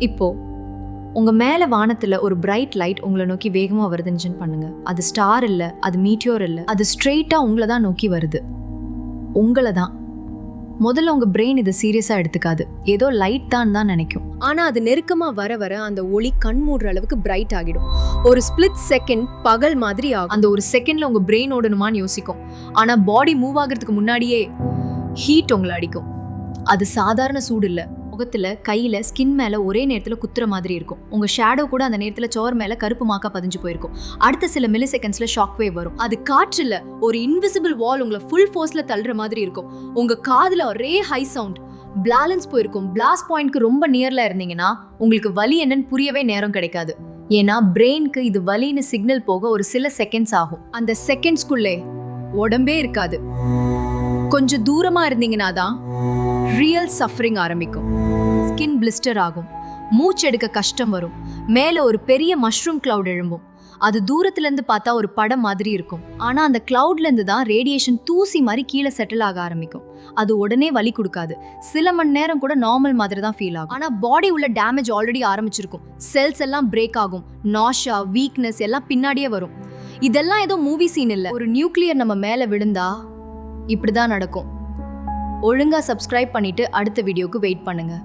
இப்போ உங்க மேல வானத்துல ஒரு பிரைட் லைட் உங்களை நோக்கி வேகமா வருதுன்னு பண்ணுங்க. அது ஸ்டார் இல்ல, அது மீட்டியோர் இல்ல, அது ஸ்ட்ரெயிட்டா உங்களை தான் நோக்கி வருது. உங்களை தான். முதல்ல உங்க பிரெயின் இதை சீரியஸா எடுத்துக்காது, ஏதோ லைட் தான் நினைக்கும். ஆனா அது நெருக்கமா வர வர அந்த ஒளி கண் மூடுற அளவுக்கு பிரைட் ஆகிடும். ஒரு ஸ்பிளிட் செகண்ட் பகல் மாதிரி ஆகும். அந்த ஒரு செகண்ட்ல உங்க பிரெயின் ஓடணுமான்னு யோசிக்கும். ஆனா பாடி மூவ் ஆகிறதுக்கு முன்னாடியே ஹீட் உங்களை அடிக்கும். அது சாதாரண சூடு இல்ல. முகத்துல, கையில, ஸ்கின் மேல ஒரே நேரத்துல குத்துற மாதிரி இருக்கும். உங்க ஷேடோ கூட அந்த நேரத்துல சோர் மேல கருப்பு மாக்கா பதிஞ்சு போயிருக்கும். அடுத்த சில மில்லி செகண்ட்ஸ்ல ஷாக் வேவ் வரும். அது காற்றுல ஒரு இன்விசிபிள் வால் உங்களை ஃபுல் ஃபோர்ஸ்ல தள்ளுற மாதிரி இருக்கும். உங்க காதுல ஒரே ஹை சவுண்ட், பேலன்ஸ் போயிருக்கும். பிளாஸ்ட் பாயிண்ட்க்கு ரொம்ப நியர்ல இருந்தீங்கன்னா உங்களுக்கு வலி என்னன்னு புரியவே நேரம் கிடைக்காது. ஏன்னா பிரெயினுக்கு இது வலின்னு சிக்னல் போக ஒரு சில செகண்ட்ஸ் ஆகும். அந்த செகண்ட்ஸ்குள்ளே உடம்பே இருக்காது. கொஞ்சம் தூரமா இருந்தீங்கன்னா தான் ரியல் சஃபரிங் ஆரம்பிக்கும். ஸ்கின் பிளிஸ்டர் ஆகும், மூச்செடுக்க கஷ்டம் வரும், மேல ஒரு பெரிய மஷ்ரூம் கிளவுட் எழும்பும். அது தூரத்துல இருந்து பார்த்தா ஒரு படம் மாதிரி இருக்கும். ஆனா அந்த கிளவுட்ல இருந்து தான் ரேடியேஷன் தூசி மாதிரி கீழே செட்டில் ஆக ஆரம்பிக்கும். அது உடனே வலி கொடுக்காது. சில மணி நேரம் கூட நார்மல் மாதிரி தான் ஃபீல் ஆகும். ஆனா பாடி உள்ள டேமேஜ் ஆல்ரெடி ஆரம்பிச்சிருக்கும். செல்ஸ் எல்லாம் பிரேக் ஆகும். நாஷா, வீக்னஸ் எல்லாம் பின்னாடியே வரும். இதெல்லாம் ஏதோ மூவி சீன் இல்ல. ஒரு நியூக்ளியர் நம்ம மேல விழுந்தா இப்படிதான் நடக்கும். ஒழுங்கா சப்ஸ்கிரைப் பண்ணிட்டு அடுத்த வீடியோக்கு வெயிட் பண்ணுங்க.